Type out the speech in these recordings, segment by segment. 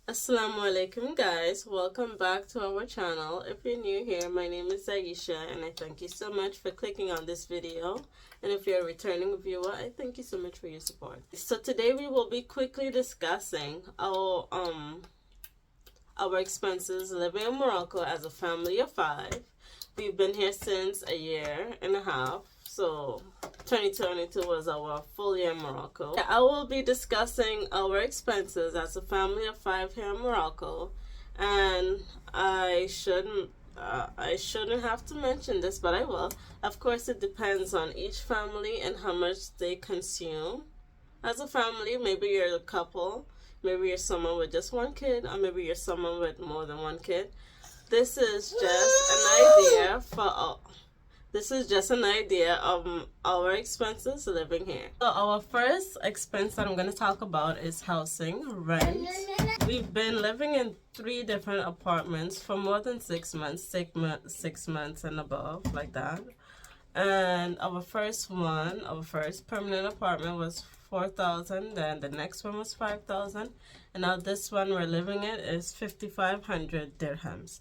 Assalamu alaikum guys, welcome back to our channel. If you're new here, my name is Aisha and I thank you so much for clicking on this video. And if you're a returning viewer, I thank you so much for your support. So today we will be quickly discussing our expenses living in Morocco as a family of 5. We've been here since a year and a half, so 2022 was our full year in Morocco. I will be discussing our expenses as a family of 5 here in Morocco, and I shouldn't have to mention this, but I will. Of course, it depends on each family and how much they consume. As a family, maybe you're a couple, maybe you're someone with just one kid, or maybe you're someone with more than one kid. This is just an idea of our expenses living here. So our first expense that I'm going to talk about is housing, rent. We've been living in 3 different apartments for more than 6 months, 6 months and above, like that. And our first permanent apartment was 4,000, then the next one was 5,000, and now this one we're living in is 5,500 dirhams.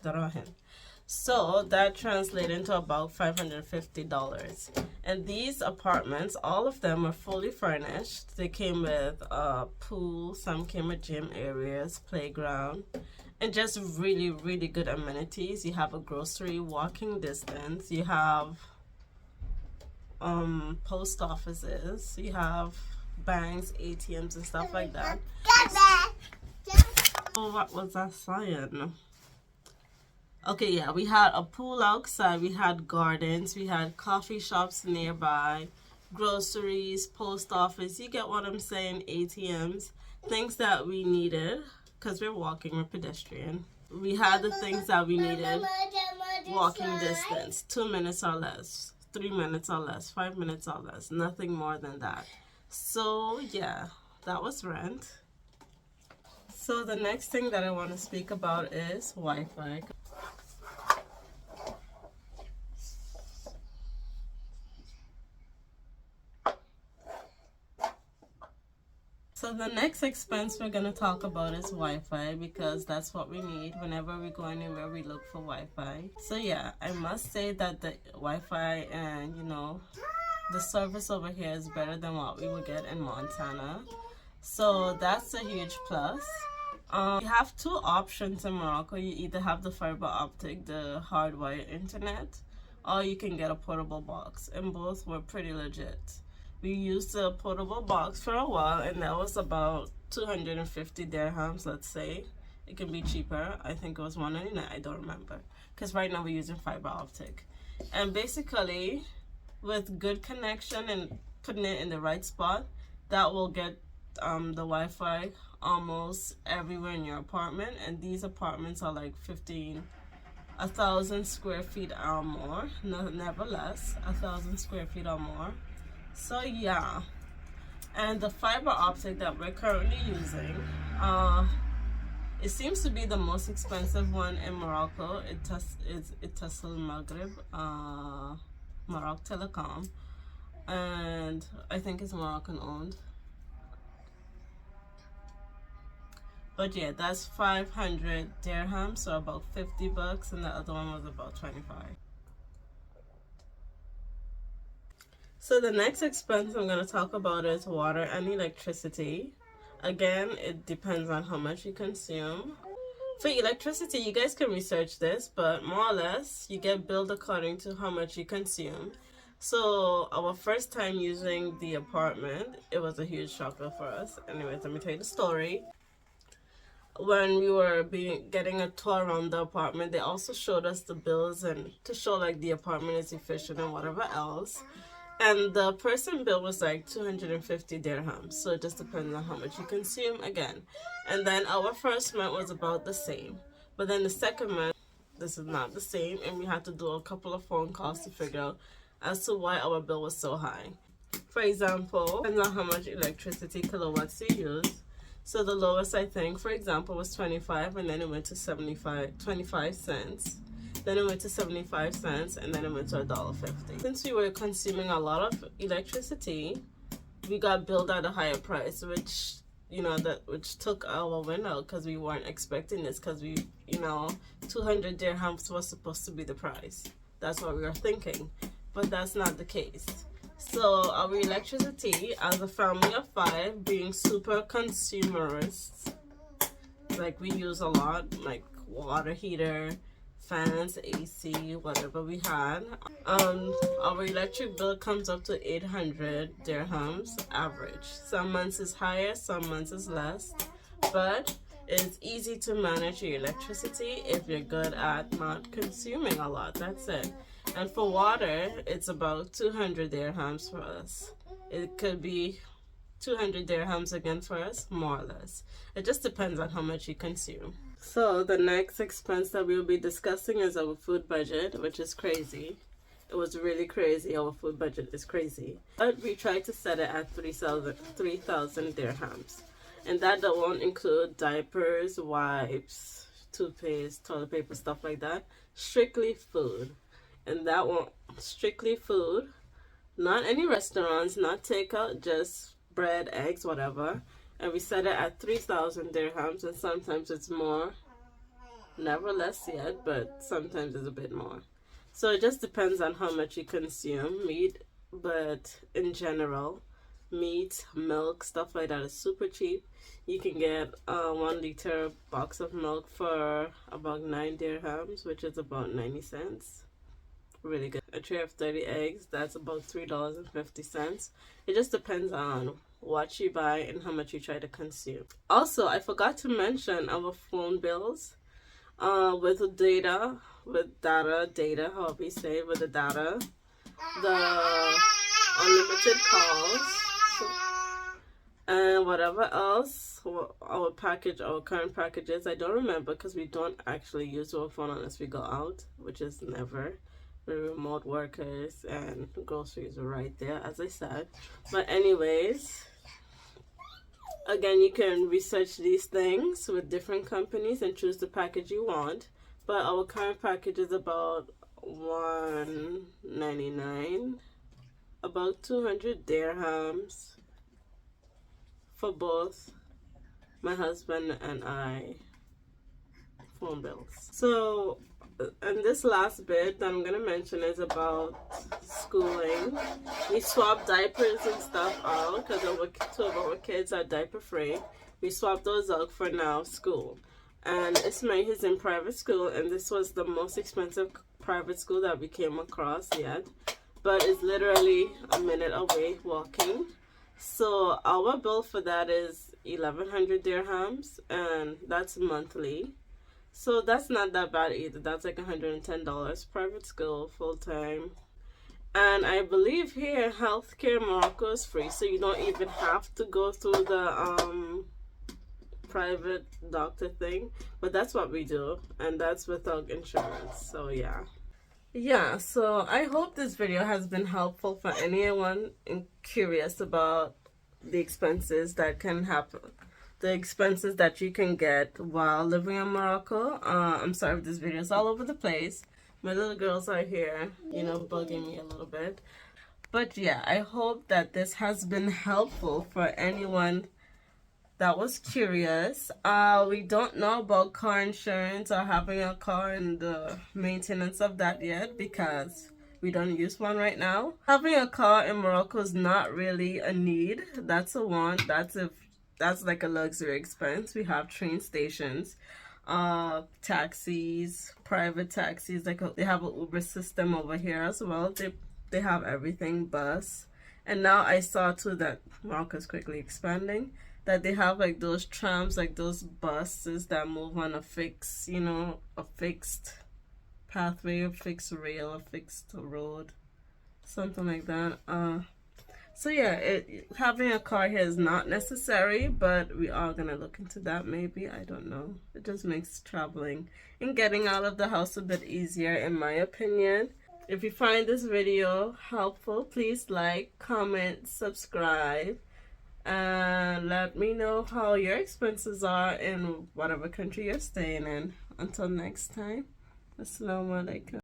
So that translated into about $550. And these apartments, all of them are fully furnished. They came with a pool, some came with gym areas, playground, and just really, really good amenities. You have a grocery walking distance. You have post offices. You have banks, ATMs, and stuff like that. Oh, what was that saying? Okay, yeah, we had a pool outside, we had gardens, we had coffee shops nearby, groceries, post office, you get what I'm saying, ATMs, things that we needed, because we're walking, we're pedestrian. We had the things that we needed, walking distance, 2 minutes or less, 3 minutes or less, 5 minutes or less, nothing more than that. So, yeah, that was rent. So the next thing that I want to speak about is Wi-Fi. So the next expense we're going to talk about is Wi-Fi, because that's what we need whenever we go anywhere. We look for Wi-Fi. So yeah, I must say that the Wi-Fi and the service over here is better than what we would get in Montana. So that's a huge plus. You have 2 options in Morocco. You either have the fiber optic, the hardwired internet, or you can get a portable box, and both were pretty legit. We used the portable box for a while, and that was about 250 dirhams, let's say. It can be cheaper. I think it was 199. I don't remember, because right now we're using fiber optic. And basically, with good connection and putting it in the right spot, that will get the Wi-Fi almost everywhere in your apartment. And these apartments are like 1,000 square feet or more, never less, 1,000 square feet or more. So yeah, and the fiber optic that we're currently using, it seems to be the most expensive one in Morocco. It's Itasal Maghrib, Morocco Telecom, and I think it's Moroccan owned. But yeah, that's 500 dirhams, so about 50 bucks, and the other one was about 25. So the next expense I'm going to talk about is water and electricity. Again, it depends on how much you consume. For electricity, you guys can research this, but more or less, you get billed according to how much you consume. So our first time using the apartment, it was a huge shocker for us. Anyways, let me tell you the story. When we were getting a tour around the apartment, they also showed us the bills and to show like the apartment is efficient and whatever else. And the person bill was like 250 dirhams. So it just depends on how much you consume again. And then our first month was about the same. But then the second month, this is not the same. And we had to do a couple of phone calls to figure out as to why our bill was so high. For example, depends on how much electricity kilowatts you use. So the lowest, I think, for example, was 25, and then it went to 25 cents. Then it went to 75 cents, and then it went to $1.50. Since we were consuming a lot of electricity, we got billed at a higher price, which which took our wind out, because we weren't expecting this, because 200 dirhams was supposed to be the price. That's what we were thinking, but that's not the case. So our electricity, as a family of 5, being super consumerists, like we use a lot, like water heater, fans, AC, whatever we had. Our electric bill comes up to 800 dirhams average. Some months is higher, some months is less, but it's easy to manage your electricity if you're good at not consuming a lot. That's it. And for water, it's about 200 dirhams for us. It could be 200 dirhams again for us, more or less. It just depends on how much you consume. So the next expense that we will be discussing is our food budget, which is crazy. It was really crazy. Our food budget is crazy. But we tried to set it at 3,000 dirhams. And that won't include diapers, wipes, toothpaste, toilet paper, stuff like that. Strictly food. And that won't, strictly food. Not any restaurants, not takeout, just bread, eggs, whatever. And we set it at 3,000 dirhams, and sometimes it's more. Never less yet, but sometimes it's a bit more. So it just depends on how much you consume meat, but in general, meat, milk, stuff like that is super cheap. You can get a 1 liter box of milk for about 9 dirhams, which is about 90 cents. Really good. A tray of 30 eggs, that's about $3.50. It just depends on what you buy and how much you try to consume. Also, I forgot to mention our phone bills. With data, however you say it, with the data, the unlimited calls, and whatever else, our current packages, I don't remember, because we don't actually use our phone unless we go out, which is never. We're remote workers, and groceries are right there, as I said. But anyways, again, you can research these things with different companies and choose the package you want. But our current package is about $199, about 200 dirhams for both my husband and I phone bills. So, and this last bit that I'm gonna mention is about schooling. We swapped diapers and stuff out because 2 of our kids are diaper free. We swapped those out for now school. And Ismail is in private school, and this was the most expensive private school that we came across yet. But it's literally a minute away walking. So our bill for that is 1,100 dirhams, and that's monthly. So that's not that bad either. That's like $110. Private school, full-time. And I believe here healthcare in Morocco is free, so you don't even have to go through the private doctor thing. But that's what we do, and that's without insurance. So yeah, so I hope this video has been helpful for anyone curious about the expenses that can happen, the expenses that you can get while living in Morocco. I'm sorry if this video is all over the place. My little girls are here, bugging me a little bit. But yeah, I hope that this has been helpful for anyone that was curious. We don't know about car insurance or having a car and the maintenance of that yet, because we don't use one right now. Having a car in Morocco is not really a need. That's a want. That's like a luxury expense. We have train stations, taxis, private taxis. They have an Uber system over here as well. They have everything, bus. And now I saw too that Morocco is quickly expanding, that they have like those trams, like those buses that move on a fixed pathway, a fixed rail, a fixed road, something like that. So yeah, having a car here is not necessary, but we are gonna look into that maybe. I don't know. It just makes traveling and getting out of the house a bit easier, in my opinion. If you find this video helpful, please like, comment, subscribe, and let me know how your expenses are in whatever country you're staying in. Until next time, assalamu alaikum.